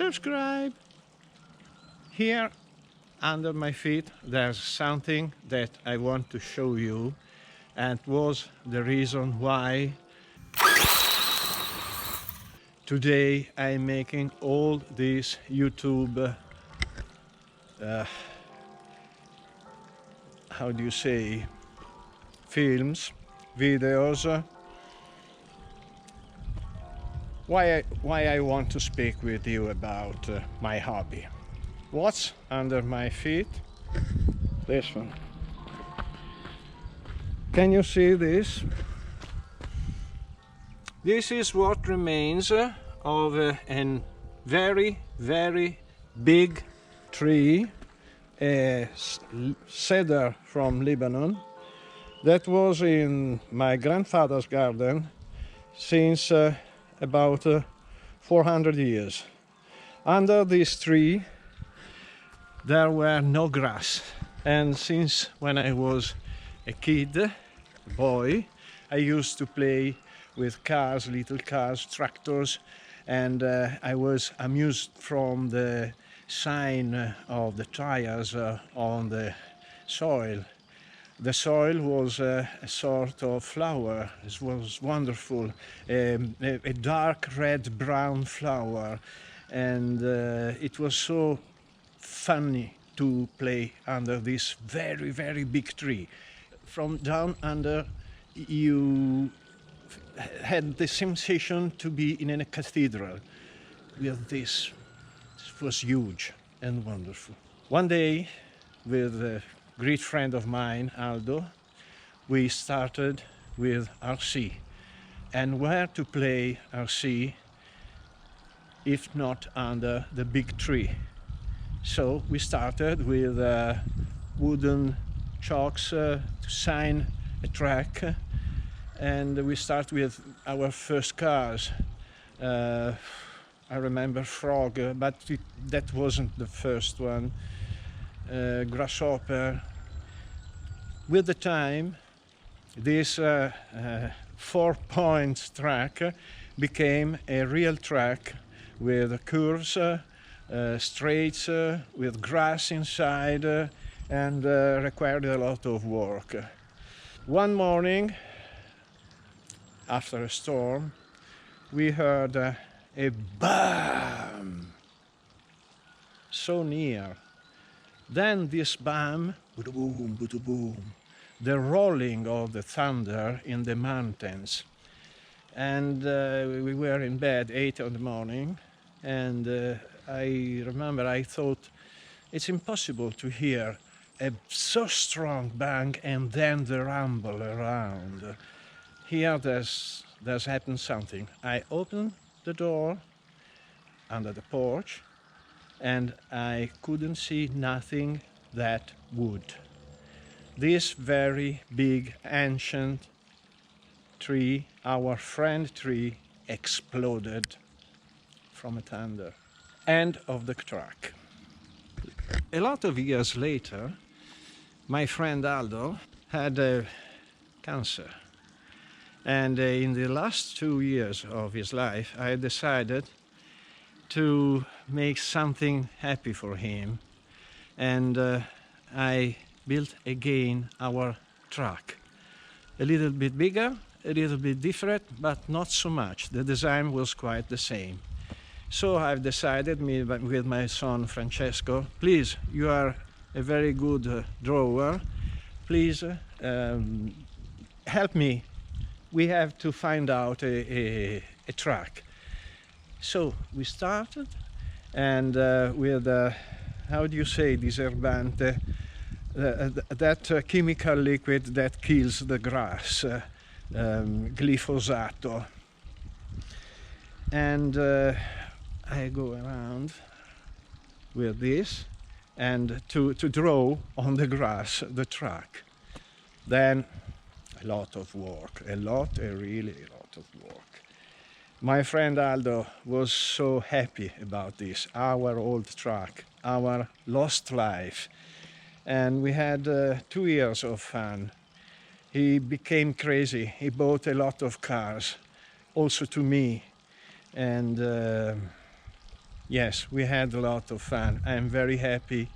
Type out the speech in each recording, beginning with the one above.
subscribe. Here under my feet there's something that I want to show you, and was the reason why today I'm making all these YouTube how do you say, films, videos. Why I want to speak with you about my hobby. What's under my feet? This one. Can you see this? This is what remains of a very, very big tree, a cedar from Lebanon, that was in my grandfather's garden since about 400 years. Under this tree there were no grass, and since when I was a kid, a boy, I used to play with cars, little cars, tractors, and I was amused from the sign of the tires on the soil. The soil was a sort of flower. It was wonderful, a dark red-brown flower, and it was so funny to play under this very, very big tree. From down under, you had the sensation to be in a cathedral with this. It was huge and wonderful. One day, with a great friend of mine, Aldo, we started with RC. And where to play RC if not under the big tree? So we started with wooden chalks to sign a track, and we start with our first cars. I remember Frog, but that wasn't the first one. Grasshopper. With the time, this 4-point track became a real track with curves, straights, with grass inside, and required a lot of work. One morning, after a storm, we heard a bam, so near. Then this bam, boom, boom, the rolling of the thunder in the mountains. And we were in bed 8 in the morning, and I remember I thought it's impossible to hear a so strong bang and then the rumble around. Here there's happened something. I opened the door under the porch, and I couldn't see nothing that wood. This very big ancient tree, our friend tree, exploded from a thunder. End of the track. A lot of years later, my friend Aldo had cancer. And in the last 2 years of his life, I decided to make something happy for him, and I built again our truck. A little bit bigger, a little bit different, but not so much. The design was quite the same. So I've decided, with my son Francesco, please, you are a very good drawer, please help me. We have to find out a truck. So we started, and with, how do you say, diserbante, that chemical liquid that kills the grass, glyphosato. And I go around with this and to draw on the grass the truck. Then a lot of work, really a lot of work. My friend Aldo was so happy about this, our old truck, our lost life. And we had 2 years of fun. He became crazy. He bought a lot of cars, also to me. And Yes, we had a lot of fun. I'm very happy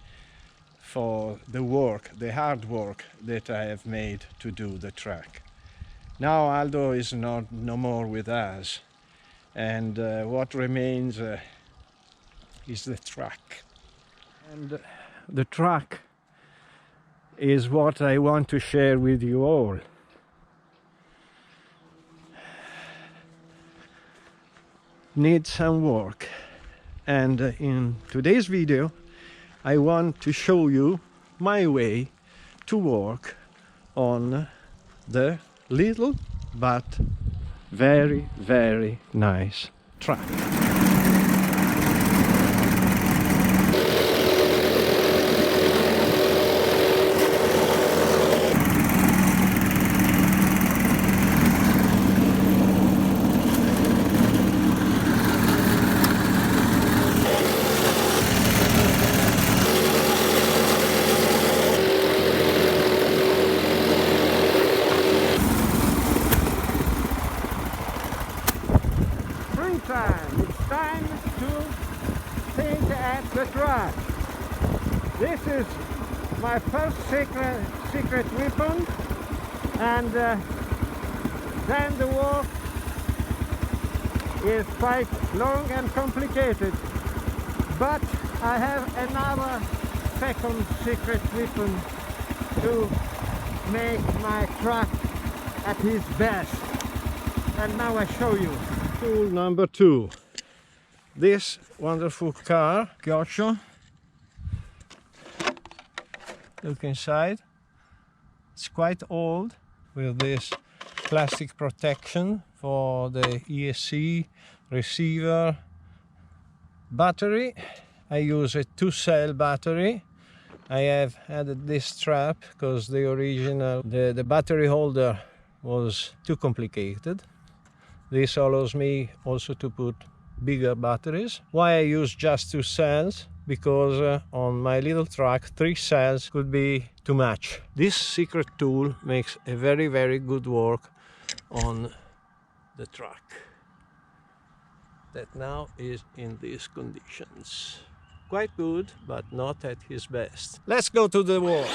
for the work, the hard work that I have made to do the track. Now Aldo is no more with us, and what remains is the track. And the track is what I want to share with you all. Needs some work, and in today's video I want to show you my way to work on the little but very, very nice track. It's time to think at the track. This is my first secret weapon, and then the work is quite long and complicated, but I have another second secret weapon to make my truck at its best, and now I show you. Tool number 2. This wonderful car, Ghiaccio. Look inside. It's quite old, with this plastic protection for the ESC receiver. Battery, I use a 2-cell battery. I have added this strap because the original, the battery holder was too complicated. This allows me also to put bigger batteries. Why I use just 2 cells? Because on my little truck 3 cells could be too much. This secret tool makes a very, very good work on the truck that now is in these conditions. Quite good, but not at his best. Let's go to the work.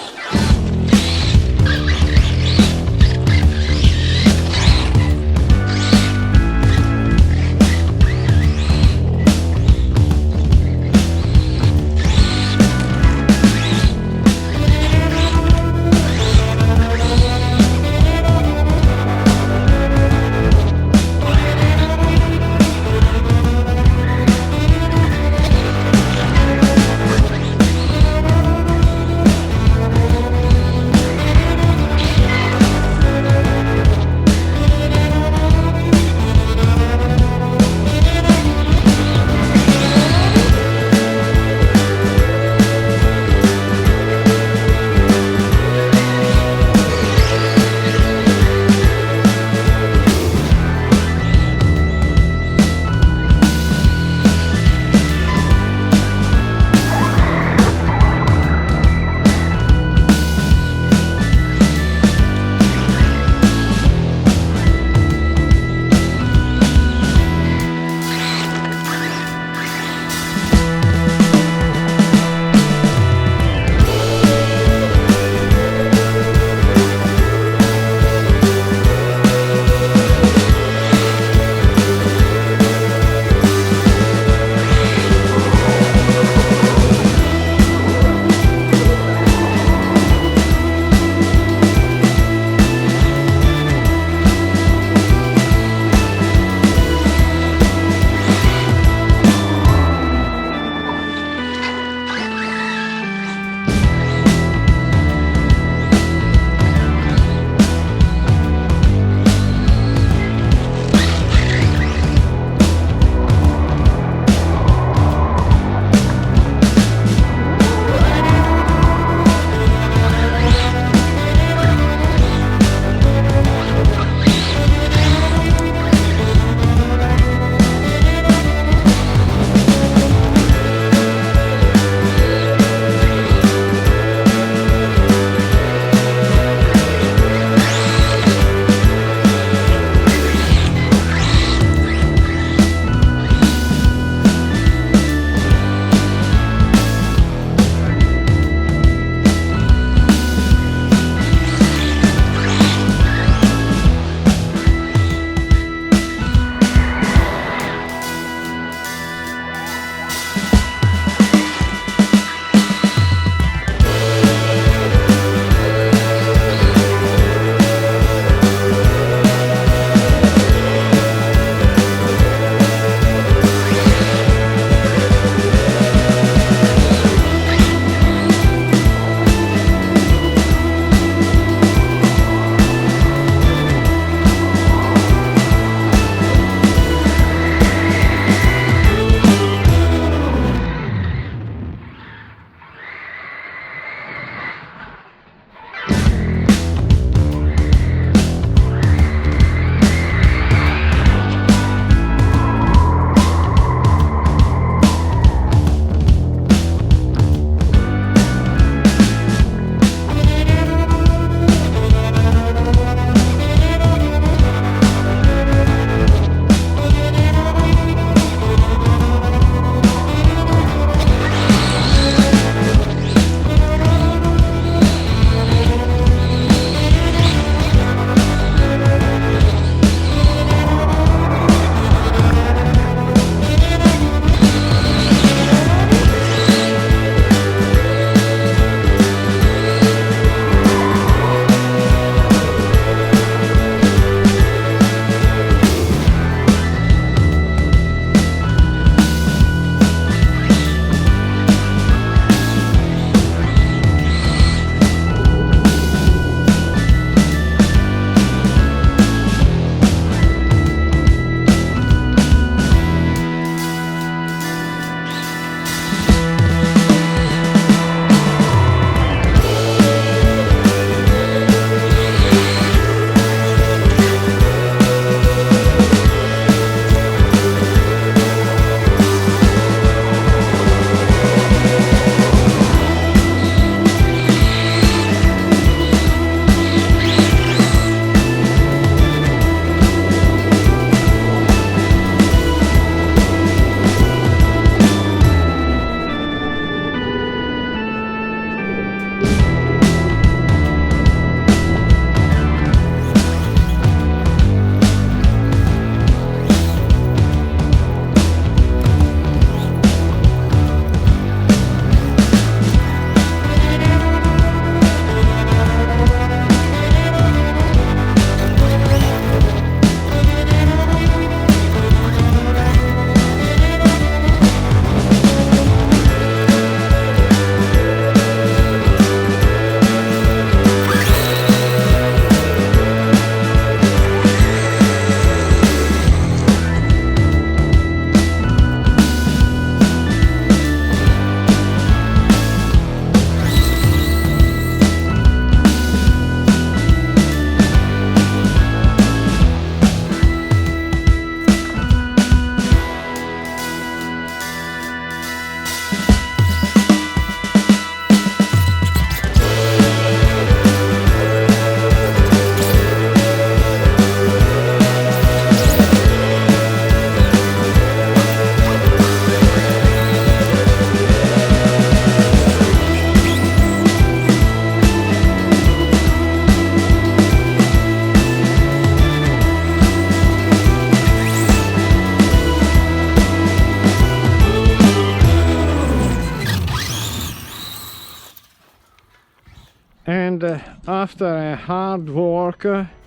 And after a hard work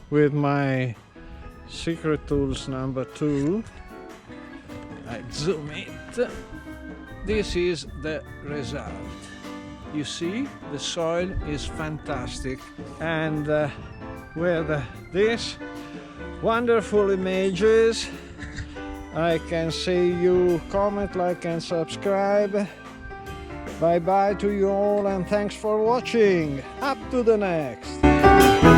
with my Secret Tools number 2, I zoom it. This is the result. You see, the soil is fantastic, and with these wonderful images I can say you comment, like and subscribe. Bye bye to you all, and thanks for watching. Up to the next.